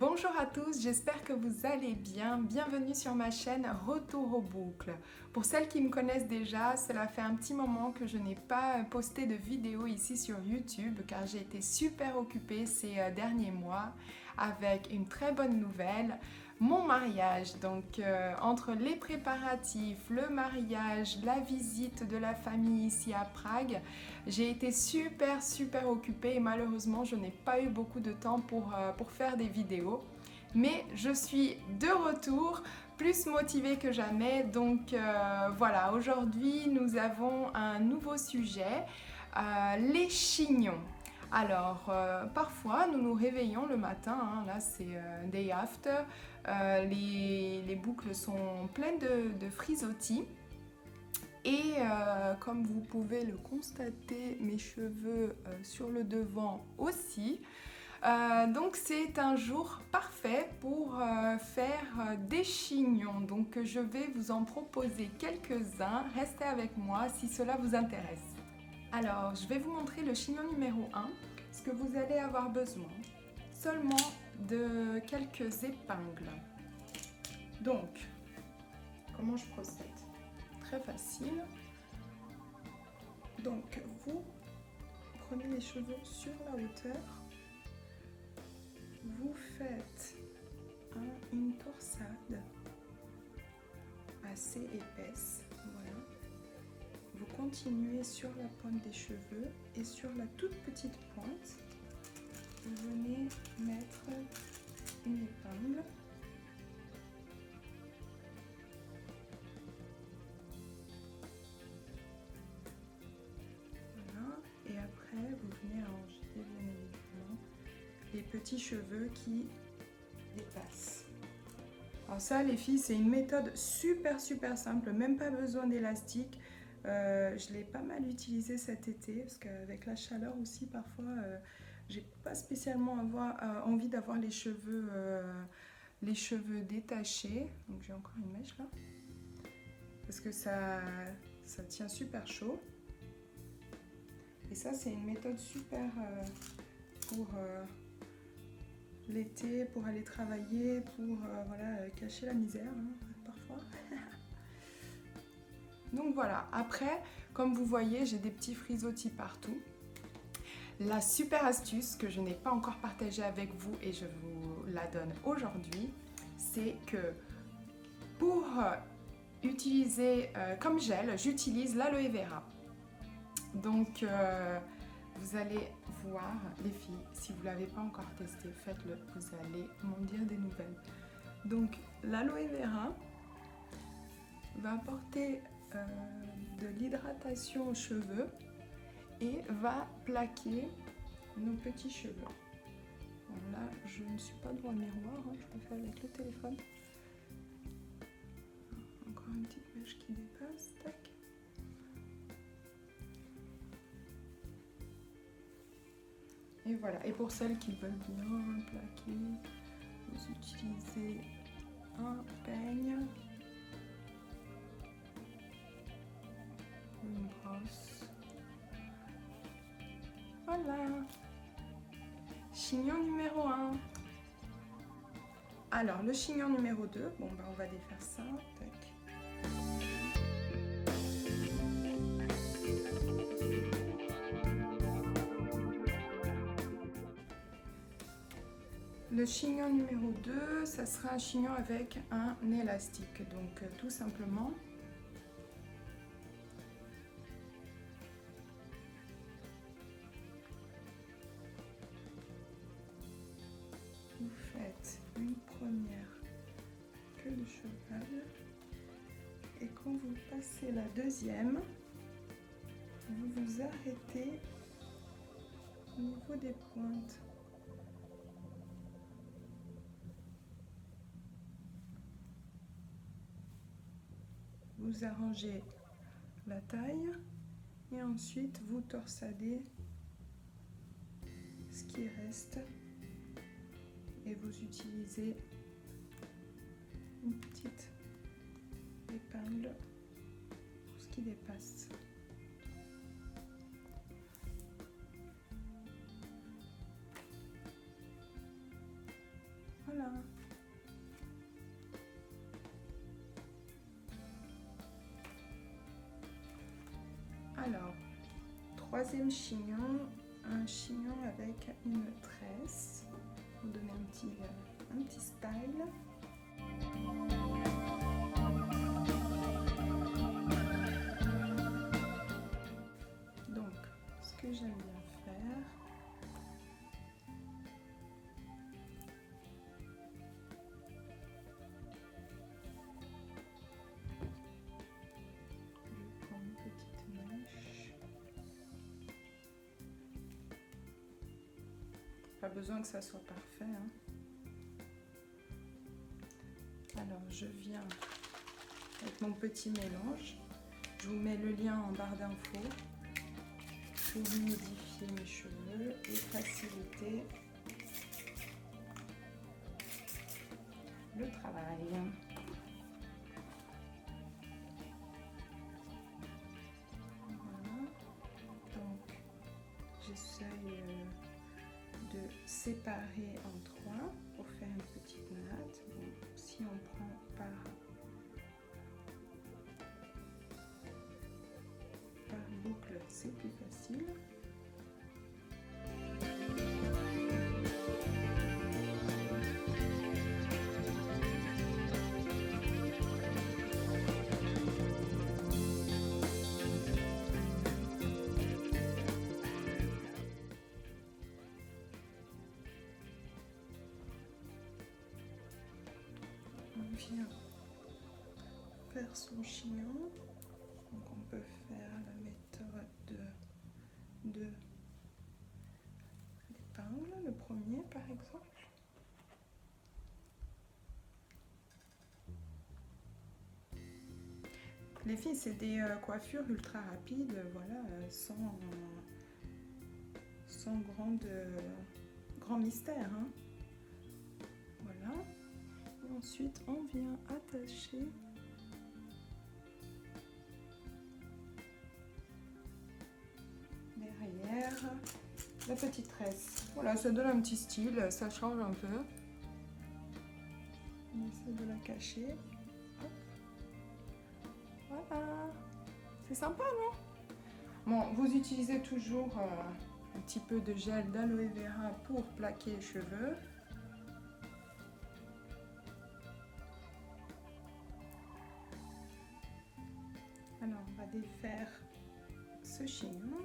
Bonjour à tous, j'espère que vous allez bien. Bienvenue sur ma chaîne Retour aux boucles. Pour celles qui me connaissent déjà, cela fait un petit moment que je n'ai pas posté de vidéo ici sur YouTube car j'ai été super occupée ces derniers mois avec une très bonne nouvelle, mon mariage. Donc entre les préparatifs, le mariage, la visite de la famille ici à Prague, j'ai été super occupée et malheureusement je n'ai pas eu beaucoup de temps pour faire des vidéos. Mais je suis de retour, plus motivée que jamais. Donc voilà, aujourd'hui nous avons un nouveau sujet, les chignons. Alors, parfois, nous nous réveillons le matin, hein, là c'est day after, les boucles sont pleines de frisottis. Et comme vous pouvez le constater, mes cheveux sur le devant aussi. Donc c'est un jour parfait pour faire des chignons. Donc je vais vous en proposer quelques-uns. Restez avec moi si cela vous intéresse. Alors je vais vous montrer le chignon numéro 1. Ce que vous allez avoir besoin seulement de quelques épingles. Donc, comment je procède ? Très facile. Donc vous prenez les cheveux sur la hauteur. Vous faites une torsade assez épaisse, voilà. Vous continuez sur la pointe des cheveux et sur la toute petite pointe, vous venez mettre une épingle. Voilà, et après vous venez arranger bien évidemment les petits cheveux qui dépassent. Alors ça les filles, c'est une méthode super simple, même pas besoin d'élastique. Je l'ai pas mal utilisé cet été parce qu'avec la chaleur aussi parfois j'ai pas spécialement envie d'avoir les cheveux détachés. Donc j'ai encore une mèche là parce que ça tient super chaud. Et ça c'est une méthode super pour l'été, pour aller travailler, pour voilà, cacher la misère parfois. Donc voilà, après, comme vous voyez, j'ai des petits frisottis partout. La super astuce que je n'ai pas encore partagée avec vous et je vous la donne aujourd'hui, c'est que pour utiliser comme gel, j'utilise l'aloe vera. Donc vous allez voir, les filles, si vous ne l'avez pas encore testé, faites-le, vous allez m'en dire des nouvelles. Donc l'aloe vera va apporter de l'hydratation aux cheveux et va plaquer nos petits cheveux. Bon, là, je ne suis pas devant le miroir, hein, je le fais avec le téléphone. Encore une petite mèche qui dépasse, tac. Et voilà, et pour celles qui veulent bien plaquer, vous utilisez un peigne, une brosse. Voilà, chignon numéro 1. Alors le chignon numéro 2, bon ben on va défaire ça, tac. Le chignon numéro 2, ça sera un chignon avec un élastique. Donc tout simplement, vous faites une première queue de cheval et quand vous passez la deuxième, vous vous arrêtez au niveau des pointes. Vous arrangez la taille et ensuite vous torsadez ce qui reste et vous utilisez une petite épingle pour ce qui dépasse. Voilà. troisième chignon, un chignon avec une tresse pour donner un petit style. Donc, ce que j'aime bien faire, je prends une petite mèche. Pas besoin que ça soit parfait, hein. Alors je viens avec mon petit mélange. Je vous mets le lien en barre d'infos pour humidifier mes cheveux et faciliter le travail. Voilà. Donc j'essaye de séparer en trois pour faire une petite natte. Bon, si on prend par boucle, c'est plus facile. On vient faire son chignon. Donc on peut faire la méthode de l'épingle, le premier par exemple. Les filles, c'est des coiffures ultra rapides, voilà, sans grand mystère, hein. Voilà. Et ensuite, on vient attacher derrière la petite tresse. Voilà, ça donne un petit style, ça change un peu. On essaie de la cacher. Hop. Voilà, c'est sympa, non? Bon, vous utilisez toujours un petit peu de gel d'aloe vera pour plaquer les cheveux. Alors, on va défaire ce chignon.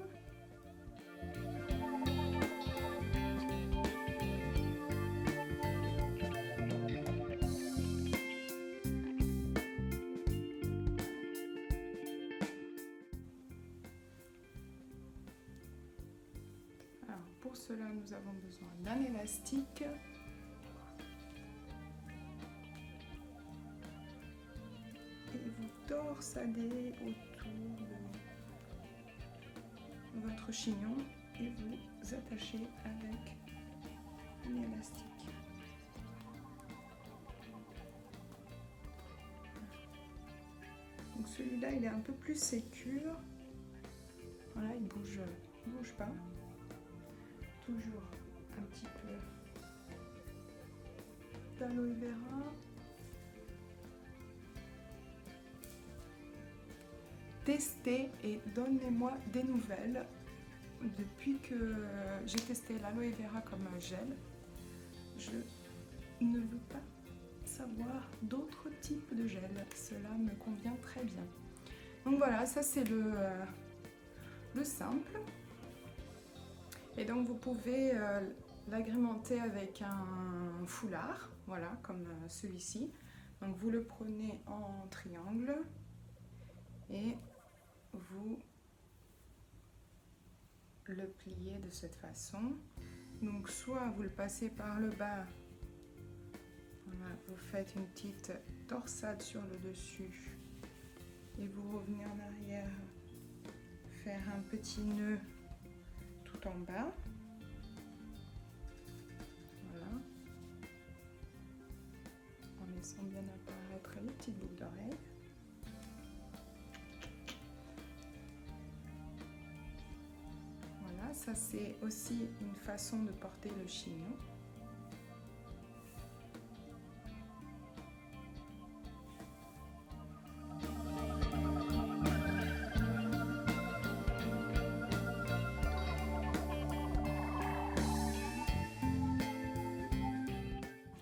Alors, pour cela, nous avons besoin d'un élastique. Et vous torsadez autour de votre chignon et vous attachez avec un élastique. Donc celui-là, il est un peu plus sécure. Voilà, il bouge pas. Toujours un petit peu d'aloe vera. Testez et donnez-moi des nouvelles. Depuis que j'ai testé l'aloe vera comme un gel, je ne veux pas savoir d'autres types de gel. Cela me convient très bien. Donc voilà, ça c'est le simple. Et donc vous pouvez l'agrémenter avec un foulard, voilà, comme celui-ci. Donc vous le prenez en triangle et vous le pliez de cette façon. Donc soit vous le passez par le bas, voilà, vous faites une petite torsade sur le dessus et vous revenez en arrière faire un petit nœud tout en bas. Voilà. En laissant bien apparaître les petites boucles d'oreilles. Voilà, ça c'est aussi une façon de porter le chignon.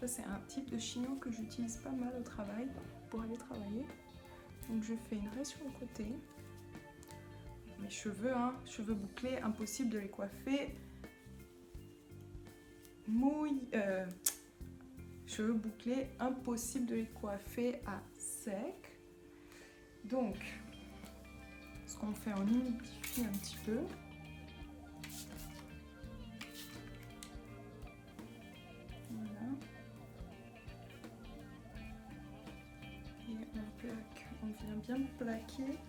Ça c'est un type de chignon que j'utilise pas mal au travail pour aller travailler. Donc je fais une raie sur le côté. Mes cheveux, cheveux bouclés, impossible de les coiffer. Cheveux bouclés, impossible de les coiffer à sec. Donc, ce qu'on fait, on humidifie un petit peu. Voilà. Et on plaque, on vient bien plaquer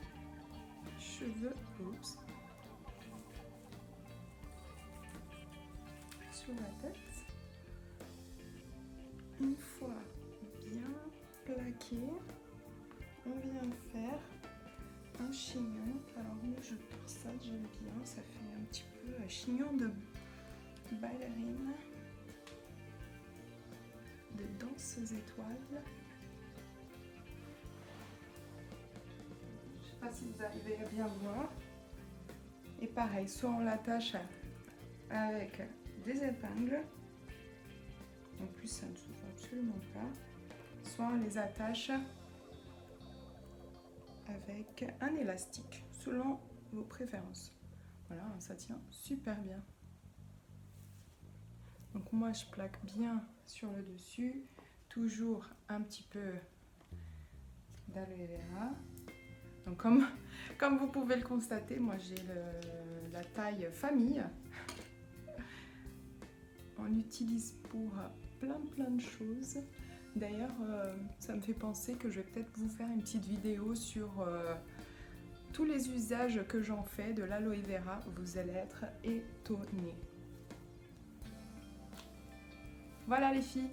les cheveux. Oups. Sur la tête. Une fois bien plaqué, on vient faire un chignon. Alors moi je torsade, j'aime bien, ça fait un petit peu un chignon de ballerine, de danseuse étoile. Je sais pas si vous arrivez à bien voir. Et pareil, soit on l'attache avec des épingles. En plus, ça ne s'ouvre absolument pas. Soit on les attache avec un élastique, selon vos préférences. Voilà, ça tient super bien. Donc moi, je plaque bien sur le dessus. Toujours un petit peu d'aloe vera. Donc comme vous pouvez le constater, moi j'ai la taille famille. On l'utilise pour plein de choses. D'ailleurs, ça me fait penser que je vais peut-être vous faire une petite vidéo sur tous les usages que j'en fais de l'aloe vera. Vous allez être étonnés. Voilà les filles,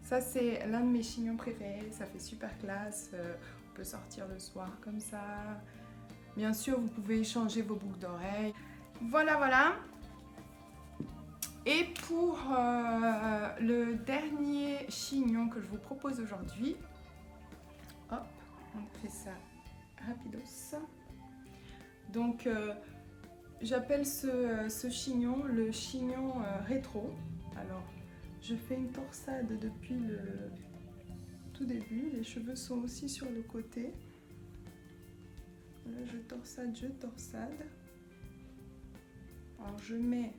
ça c'est l'un de mes chignons préférés, ça fait super classe. On peut sortir le soir comme ça. Bien sûr, vous pouvez changer vos boucles d'oreilles. Voilà. Et pour le dernier chignon que je vous propose aujourd'hui, hop, on fait ça rapidos. Donc, j'appelle ce chignon le chignon rétro. Alors, je fais une torsade depuis le tout début. Les cheveux sont aussi sur le côté. Là, je torsade. Alors, je mets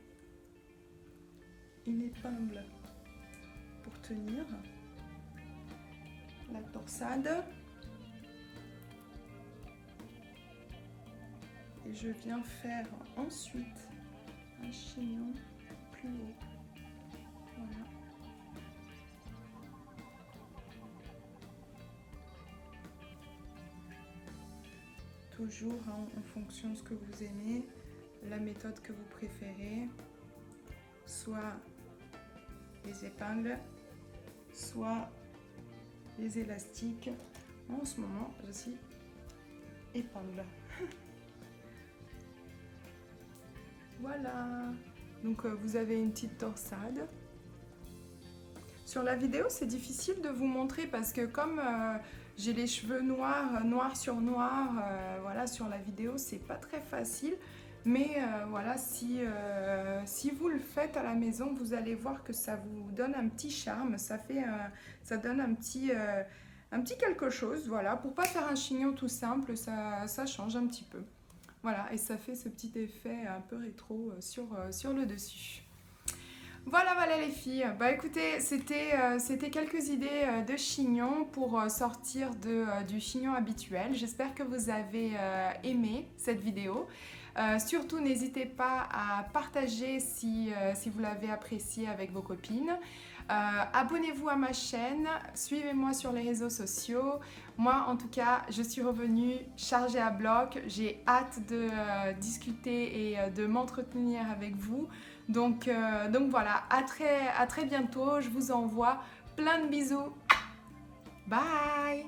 une épingle pour tenir la torsade et je viens faire ensuite un chignon plus haut. Voilà. Toujours en fonction de ce que vous aimez, la méthode que vous préférez, soit les épingles, soit les élastiques. En ce moment, je suis épingle. Voilà. Donc vous avez une petite torsade. Sur la vidéo, c'est difficile de vous montrer parce que comme j'ai les cheveux noirs, noir sur noir, voilà, sur la vidéo, c'est pas très facile. Mais voilà, si vous le faites à la maison, vous allez voir que ça vous donne un petit charme, ça donne un petit quelque chose, voilà. Pour pas faire un chignon tout simple, ça change un petit peu. Voilà, et ça fait ce petit effet un peu rétro sur le dessus. Voilà les filles. Bah écoutez, c'était quelques idées de chignons pour sortir du chignon habituel. J'espère que vous avez aimé cette vidéo. Surtout, n'hésitez pas à partager si vous l'avez apprécié avec vos copines. Abonnez-vous à ma chaîne, suivez-moi sur les réseaux sociaux. Moi, en tout cas, je suis revenue chargée à bloc. J'ai hâte de discuter et de m'entretenir avec vous. Donc voilà, à très bientôt. Je vous envoie plein de bisous. Bye!